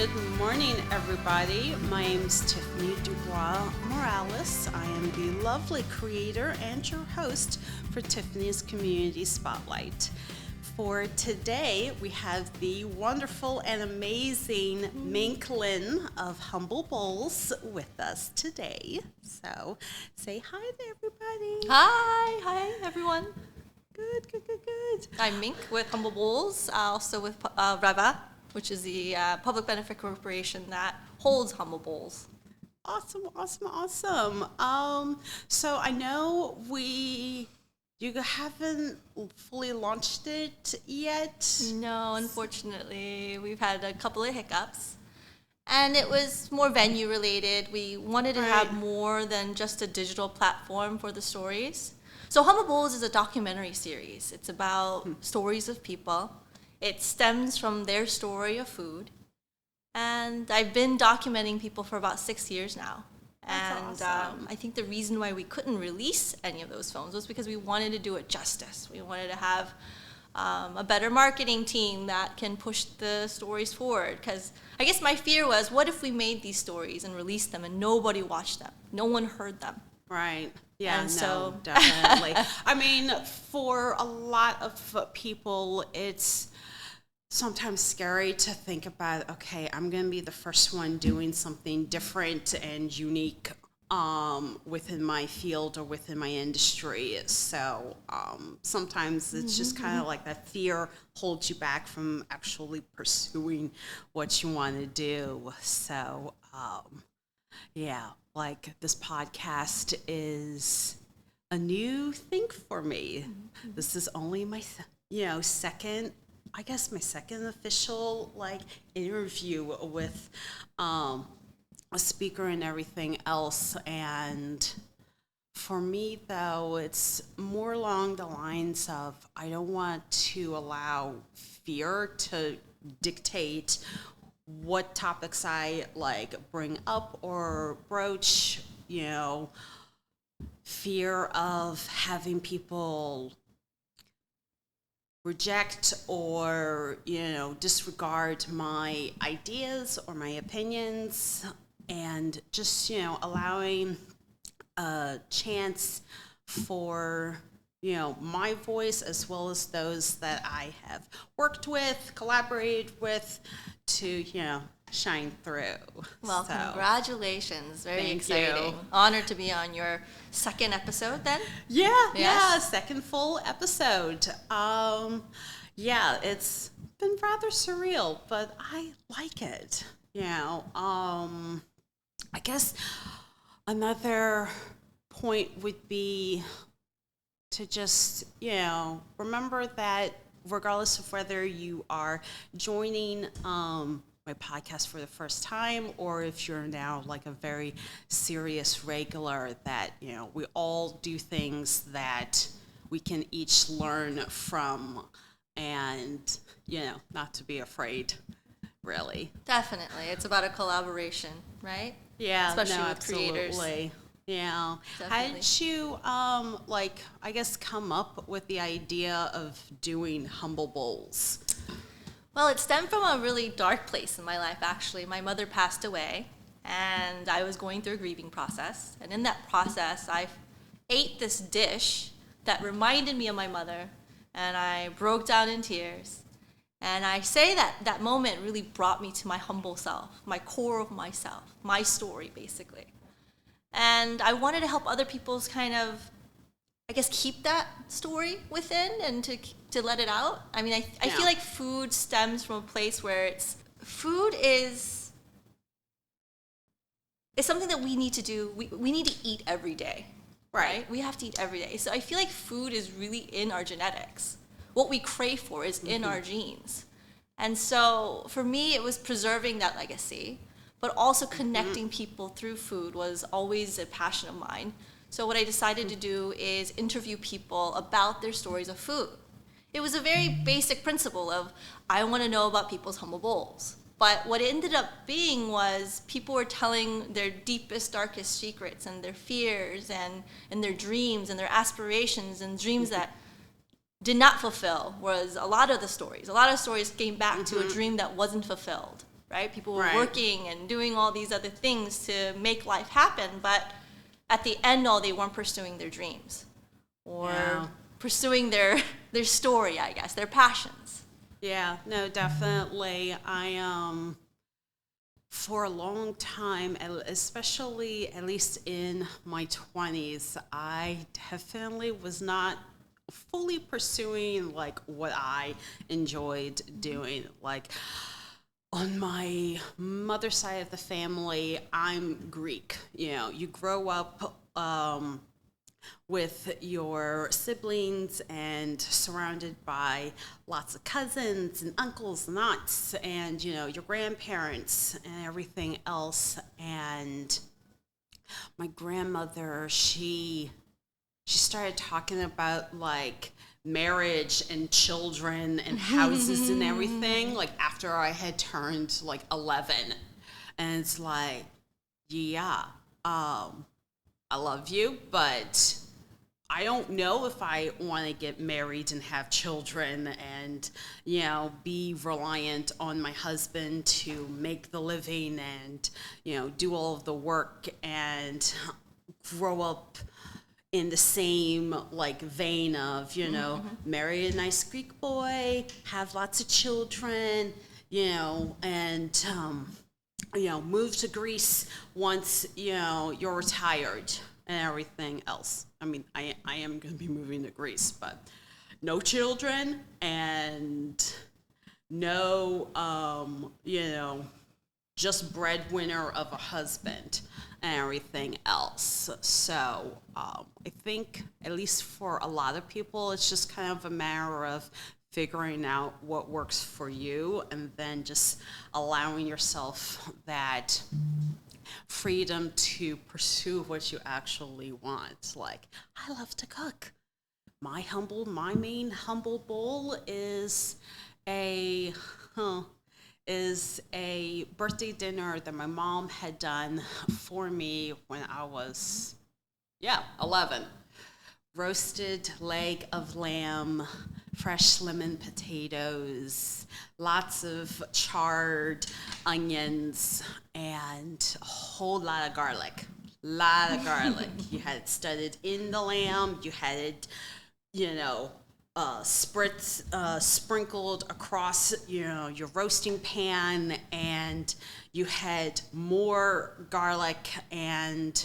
Good morning, everybody. My name is Tiffany DuBois-Morales. I am the lovely creator and your host for Tiffany's Community Spotlight. For today, we have the wonderful and amazing Mink Lin of Humble Bowls with us today. So, say hi to everybody. Hi everyone. Good. I'm Mink with Humble Bowls, also with Reva, which is the public benefit corporation that holds Humble Bowls. Awesome. So I know you haven't fully launched it yet. No, unfortunately, we've had a couple of hiccups. And it was more venue related. We wanted to have more than just a digital platform for the stories. So Humble Bowls is a documentary series. It's about stories of people. It stems from their story of food. And I've been documenting people for about 6 years now. That's and awesome. I think the reason why we couldn't release any of those films was because we wanted to do it justice. We wanted to have a better marketing team that can push the stories forward. Because I guess my fear was, what if we made these stories and released them and nobody watched them? No one heard them. Right. Yeah, And no, so- definitely. I mean, for a lot of people, it's sometimes scary to think about, okay, I'm going to be the first one doing something different and unique within my field or within my industry. So sometimes it's just kind of like that fear holds you back from actually pursuing what you want to do. So, yeah, like this podcast is a new thing for me. This is only my, second official interview with a speaker and everything else. And for me, though, it's more along the lines of I don't want to allow fear to dictate what topics I bring up or broach. Fear of having people reject or disregard my ideas or my opinions, and just allowing a chance for my voice as well as those that I have worked with, collaborated with, to shine through. Well, So, Congratulations. Very Thank exciting. you. Honored to be on your second episode then. Yeah, Yes. second full episode. It's been rather surreal, but I like it. I guess another point would be to just, remember that regardless of whether you are joining my podcast for the first time or if you're now a very serious regular, that we all do things that we can each learn from, and not to be afraid, really. Definitely. It's about a collaboration, right? Yeah, Especially no, with creators. absolutely. Yeah. How Definitely. did you I guess come up with the idea of doing Humble Bowls? Well, it stemmed from a really dark place in my life, actually. My mother passed away, and I was going through a grieving process. And in that process, I ate this dish that reminded me of my mother, and I broke down in tears. And I say that moment really brought me to my humble self, my core of myself, my story, basically. And I wanted to help other people's kind of, I guess, keep that story within and to let it out. I mean, I feel like food stems from a place where food is something that we need to do. We need to eat every day, right? We have to eat every day. So I feel like food is really in our genetics. What we crave for is in our genes. And so for me, it was preserving that legacy, but also connecting people through food was always a passion of mine. So what I decided to do is interview people about their stories of food. It was a very basic principle of, I want to know about people's humble bowls. But what it ended up being was people were telling their deepest, darkest secrets and their fears and their dreams and their aspirations and dreams that did not fulfill was a lot of the stories. A lot of stories came back to a dream that wasn't fulfilled. right? People were working and doing all these other things to make life happen, but at the end all, they weren't pursuing their dreams or pursuing their story, I guess, their passions. Yeah, no, definitely. For a long time, especially at least in my 20s, I definitely was not fully pursuing like what I enjoyed doing. Like on my mother's side of the family, I'm Greek. You know, you grow up with your siblings and surrounded by lots of cousins and uncles and aunts and, you know, your grandparents and everything else. And my grandmother, she started talking about like marriage and children and houses and everything like after I had turned like 11. And it's like, yeah, I love you, but I don't know if I want to get married and have children and, you know, be reliant on my husband to make the living and, you know, do all of the work and grow up in the same like vein of, you know, marry a nice Greek boy, have lots of children, you know, and, you know, move to Greece once, you know, you're retired and everything else. I mean, I am going to be moving to Greece, but no children and no, you know, just breadwinner of a husband and everything else. So I think, at least for a lot of people, it's just kind of a matter of figuring out what works for you and then just allowing yourself that freedom to pursue what you actually want. Like, I love to cook. My main humble bowl is a birthday dinner that my mom had done for me when I was 11. Roasted leg of lamb, fresh lemon potatoes, lots of charred onions, and a whole lot of garlic. You had it studded in the lamb. You had it, you know, sprinkled across, you know, your roasting pan, and you had more garlic and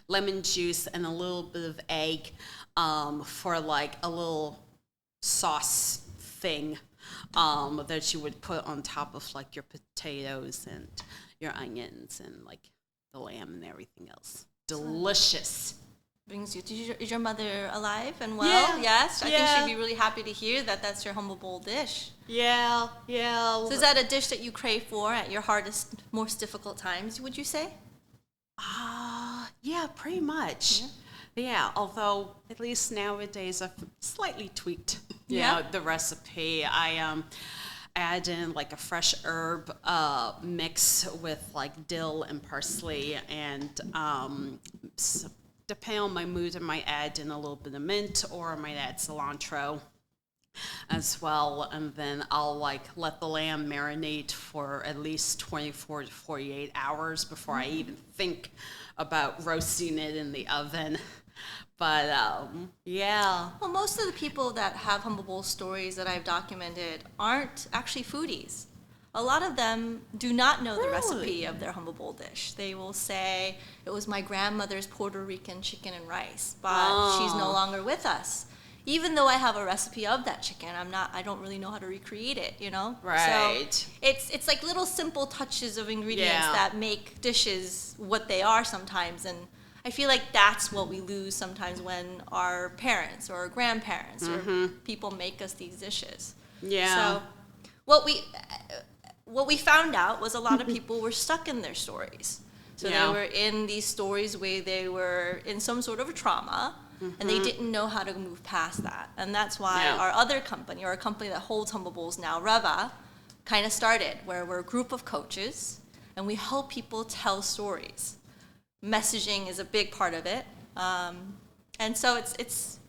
lemon juice and a little bit of egg for like a little sauce thing that you would put on top of like your potatoes and your onions and like the lamb and everything else. Delicious. Brings you. Is your mother alive and well? Yeah. Yes? I think she'd be really happy to hear that that's your humble bowl dish. Yeah. So is that a dish that you crave for at your hardest, most difficult times, would you say? Yeah, pretty much. Yeah, although at least nowadays I've slightly tweaked, you know, the recipe. I add in like a fresh herb mix with like dill and parsley, and depending on my mood, I might add in a little bit of mint, or I might add cilantro as well, and then I'll like let the lamb marinate for at least 24 to 48 hours before I even think about roasting it in the oven. But yeah. Well, most of the people that have humble bowl stories that I've documented aren't actually foodies. A lot of them do not know the recipe of their humble bowl dish. They will say, it was my grandmother's Puerto Rican chicken and rice, but she's no longer with us. Even though I have a recipe of that chicken, I don't really know how to recreate it, you know? Right. So it's like little simple touches of ingredients that make dishes what they are sometimes. And I feel like that's what we lose sometimes when our parents or our grandparents or people make us these dishes. Yeah. So what we found out was a lot of people were stuck in their stories. So they were in these stories where they were in some sort of a trauma, and they didn't know how to move past that. And that's why our other company, or a company that holds humble bowls now, Reva, kind of started, where we're a group of coaches, and we help people tell stories. Messaging is a big part of it. And so it's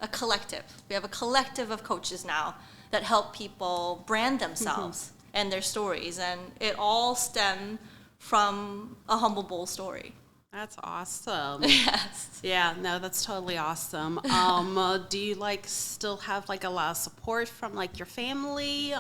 a collective. We have a collective of coaches now that help people brand themselves and their stories, and it all stemmed from a humble bowl story. That's awesome. Yes. Yeah, no, that's totally awesome. Do you like still have like a lot of support from like your family?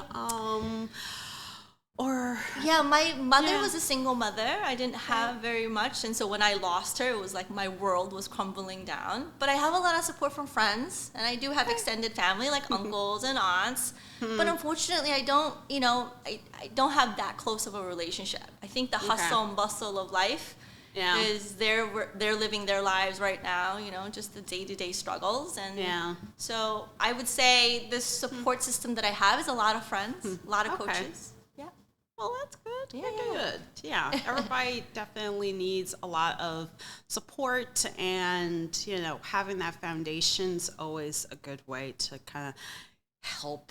Or yeah, my mother was a single mother. I didn't have very much, and so when I lost her, it was like my world was crumbling down. But I have a lot of support from friends, and I do have extended family like uncles and aunts. But unfortunately, I don't, I don't have that close of a relationship. I think the hustle and bustle of life is they're living their lives right now, just the day-to-day struggles. And so I would say the support system that I have is a lot of friends, a lot of coaches. Well, that's good. Good. Yeah, everybody definitely needs a lot of support, and having that foundation's always a good way to kind of help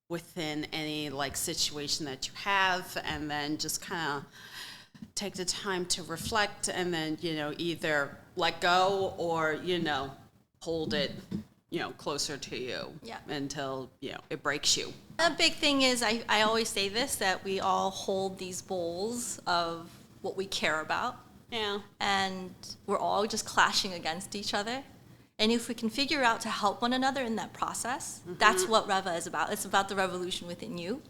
within any like situation that you have, and then just kind of take the time to reflect, and then either let go or hold it closer to you until it breaks you. A big thing is I always say this, that we all hold these bowls of what we care about. Yeah. And we're all just clashing against each other. And if we can figure out to help one another in that process, that's what Reva is about. It's about the revolution within you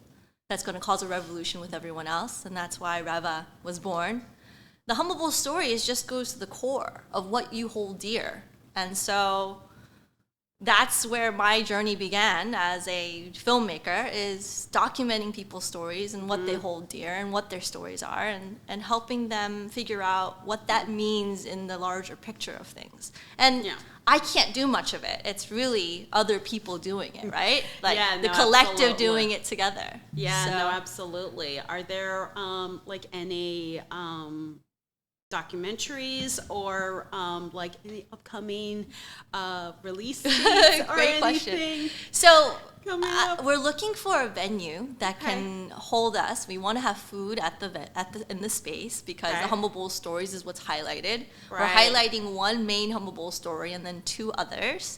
that's going to cause a revolution with everyone else. And that's why Reva was born. The Humble Bowl story just goes to the core of what you hold dear. And so that's where my journey began as a filmmaker, is documenting people's stories and what they hold dear and what their stories are, and helping them figure out what that means in the larger picture of things. And I can't do much of it. It's really other people doing it, right? Like the collective doing it together. Yeah, no, absolutely. Are there like any documentaries or like any upcoming releases or Great anything? Question. So we're looking for a venue that can hold us. We want to have food in the space, because the Humble Bowl stories is what's highlighted. We're highlighting one main Humble Bowl story and then 2 others.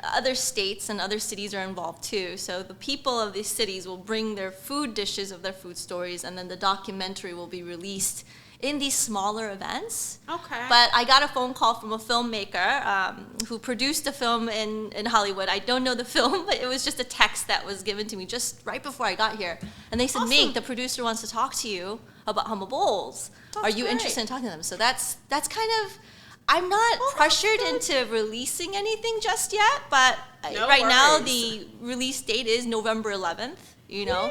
Other states and other cities are involved too. So the people of these cities will bring their food dishes of their food stories, and then the documentary will be released in these smaller events. But I got a phone call from a filmmaker who produced a film in Hollywood. I don't know the film, but it was just a text that was given to me just right before I got here. And they said, Mink, the producer wants to talk to you about Humble Bowls. Are you interested in talking to them? So that's kind of, I'm not pressured into releasing anything just yet, but right now the release date is November 11th, Yay.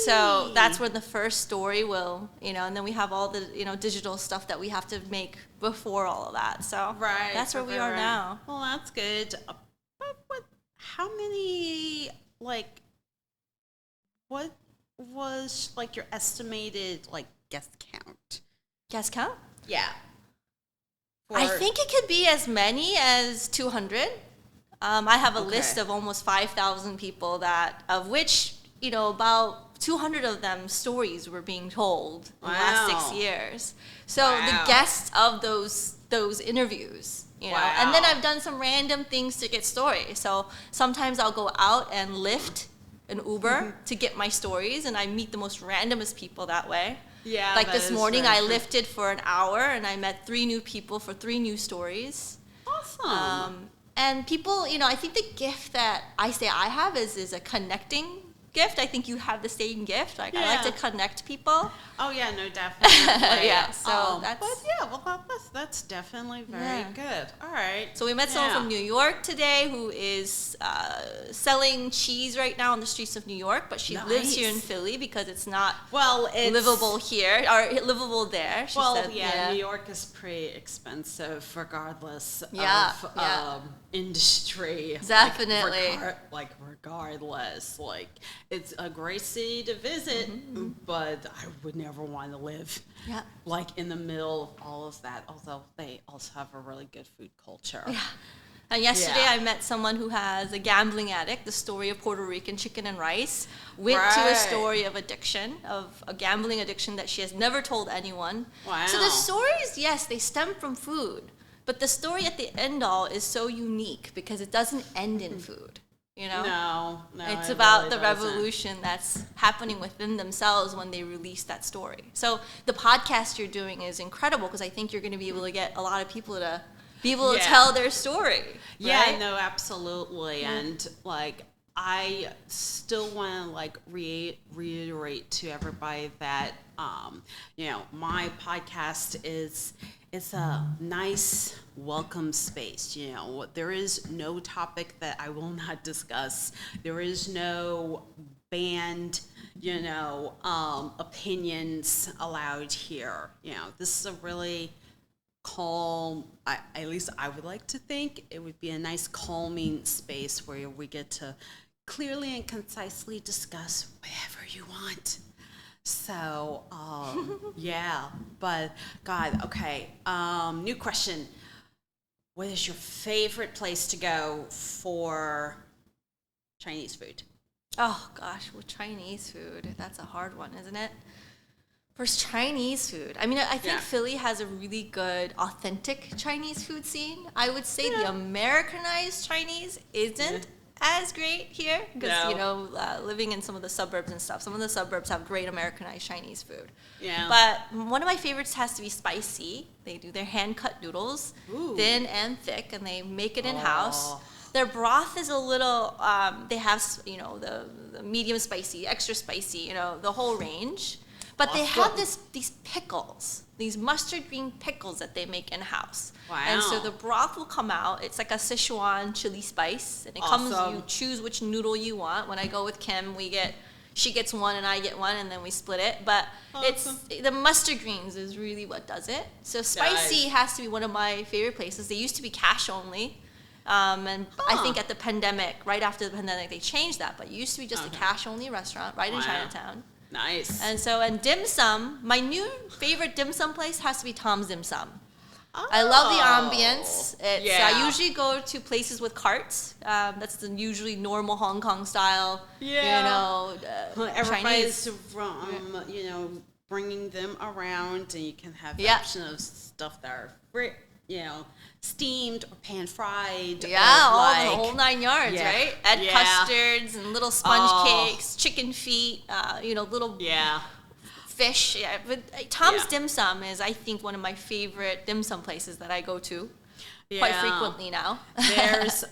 So that's where the first story will, and then we have all the, digital stuff that we have to make before all of that. So that's where we are now. Well, that's good. But how many, like, what was like your estimated like guest count? Guest count? Yeah. I think it could be as many as 200. I have a list of almost 5,000 people of which, about 200 of them stories were being told in the last 6 years. So the guests of those interviews, and then I've done some random things to get stories. So sometimes I'll go out and Lyft an Uber to get my stories, and I meet the most randomest people that way. Yeah, like this morning I Lyfted for an hour, and I met 3 new people for 3 new stories. Awesome. And people, I think the gift that I say I have is a connecting gift. I think you have the same gift. Like I like to connect people. Oh yeah, no, definitely. So that's. But that's definitely very good. All right. So we met someone from New York today who is selling cheese right now on the streets of New York, but she lives here in Philly because it's not livable here or livable there. She said, New York is pretty expensive regardless of industry. Definitely. Regardless, it's a great city to visit, but I would never want to live in the middle of all of that, although they also have a really good food culture. And yesterday I met someone who has a gambling addict. The story of Puerto Rican chicken and rice went to a story of addiction, of a gambling addiction that she has never told anyone. So the stories, yes, they stem from food, but the story at the end all is so unique because it doesn't end in food. No, It's it about really the doesn't. revolution that's happening within themselves when they release that story. So the podcast you're doing is incredible because I think you're going to be able to get a lot of people to be able to tell their story. Yeah, right? no, absolutely. And like, I still want to like reiterate to everybody that my podcast is it's a nice welcome space. There is no topic that I will not discuss. There is no banned opinions allowed here. This is a really calm, at least I would like to think it would be a nice calming space where we get to clearly and concisely discuss whatever you want. So but God, okay, new question. What is your favorite place to go for Chinese food? Oh gosh, well, Chinese food, that's a hard one, isn't it? For Chinese food, I mean, I think Philly has a really good, authentic Chinese food scene. I would say the Americanized Chinese isn't as great here because, living in some of the suburbs and stuff, some of the suburbs have great Americanized Chinese food. Yeah. But one of my favorites has to be spicy. They do their hand-cut noodles, thin and thick, and they make it in-house. Their broth is a little, they have, the medium spicy, extra spicy, the whole range. But they have these pickles, these mustard green pickles that they make in-house. Wow. And so the broth will come out. It's like a Sichuan chili spice. And it comes, you choose which noodle you want. When I go with Kim, she gets one and I get one, and then we split it. But the mustard greens is really what does it. So spicy has to be one of my favorite places. They used to be cash only. I think at the pandemic, right after the pandemic, they changed that. But it used to be just a cash-only restaurant right in Chinatown. Nice. And dim sum, my new favorite dim sum place has to be Tom's Dim Sum. I love the ambience. I usually go to places with carts. That's the usually normal Hong Kong style. Yeah. Everybody's Chinese. bringing them around, and you can have the option of stuff that are steamed or pan fried. Yeah, the whole 9 yards, right? Add custards and little sponge cakes, chicken feet, little fish. Yeah, but Tom's Dim Sum is, I think, one of my favorite dim sum places that I go to quite frequently now. There's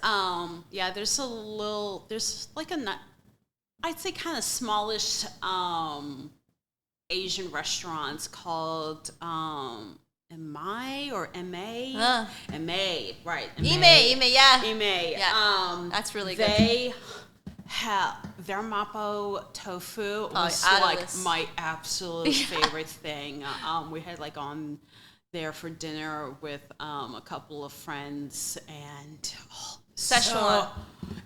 like I'd say kind of smallish Asian restaurants called Am-I or M-A? M-A, right. Ime, yeah. Ime. Yeah. That's really good. They have their mapo tofu was like my absolute favorite thing. We had like on there for dinner with a couple of friends, and Szechuan.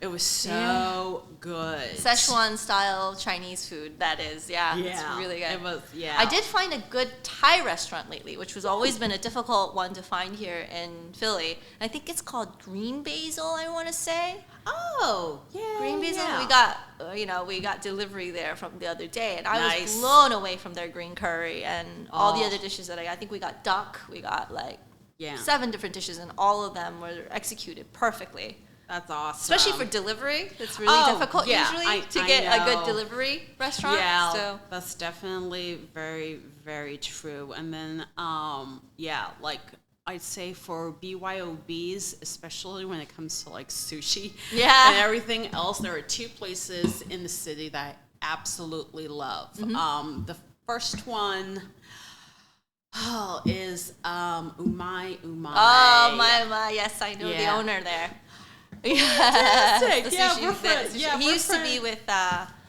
It was so good. Szechuan style Chinese food, that is. Yeah, it's really good. It was, I did find a good Thai restaurant lately, which has always been a difficult one to find here in Philly. I think it's called Green Basil, I want to say. Oh, yeah. Green Basil. Yeah. We got delivery there from the other day, and I was blown away from their green curry and all the other dishes that I think we got duck. We got 7 different dishes, and all of them were executed perfectly. That's awesome. Especially for delivery. It's really difficult usually to get a good delivery restaurant. Yeah, so that's definitely very, very true. And then, I'd say for BYOBs, especially when it comes to sushi and everything else, there are 2 places in the city that I absolutely love. Mm-hmm. The first one is Umai. Oh, my, yes, I know the owner there. Fantastic. We're friends. He used to be with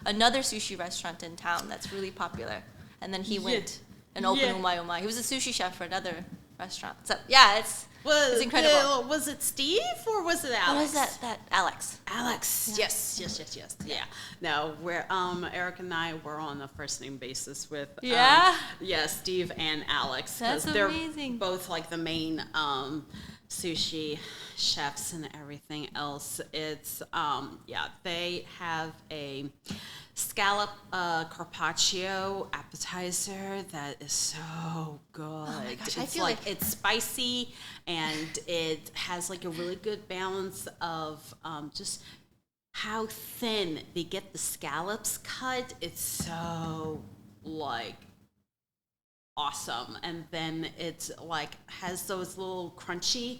another sushi restaurant in town that's really popular, and then he went and opened Umai. He was a sushi chef for another restaurant. So it's incredible. Was it Steve or was it Alex? What was that? Alex. Alex. Yeah. Yes. Yeah. No, we're Eric and I were on a first name basis with Steve and Alex. That's amazing. They're both the main sushi chefs and everything else. It's they have a scallop carpaccio appetizer that is so good. Oh my gosh, I feel like it's spicy, and it has a really good balance of just how thin they get the scallops cut. It's so like awesome. And then it's like has those little crunchy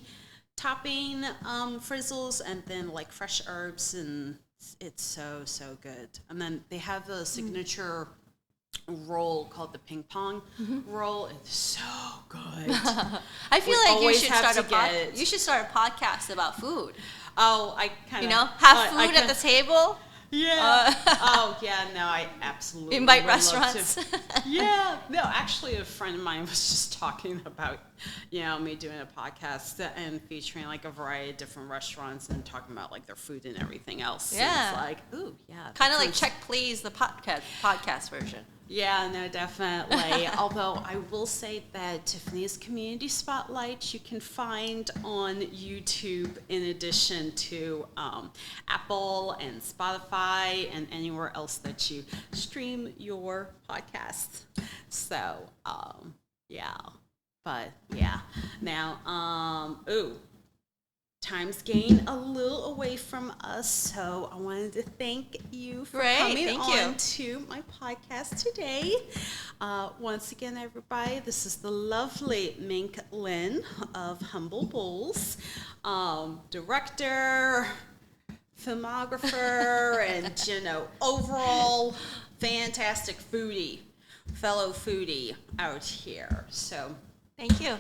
topping frizzles, and then like fresh herbs, and it's so good. And then they have a signature roll called the ping pong roll. It's so good. I feel like you should start a podcast about food. Oh, I kind of have food at the table. Yeah. Oh, yeah. No, I absolutely invite restaurants. Yeah. No, actually, a friend of mine was just talking about, me doing a podcast and featuring like a variety of different restaurants and talking about like their food and everything else. Yeah. And it's like, ooh, yeah. Kind of like Check Please, the podcast version. Yeah, no, definitely. Although I will say that Tiffany's Community Spotlight you can find on YouTube in addition to Apple and Spotify and anywhere else that you stream your podcasts. So, yeah. But, yeah. Now, time's getting a little away from us, so I wanted to thank you for coming on to my podcast today. Once again, everybody, this is the lovely Mink Lin of Humble Bowls, director, filmographer, and overall fantastic fellow foodie out here. So thank you.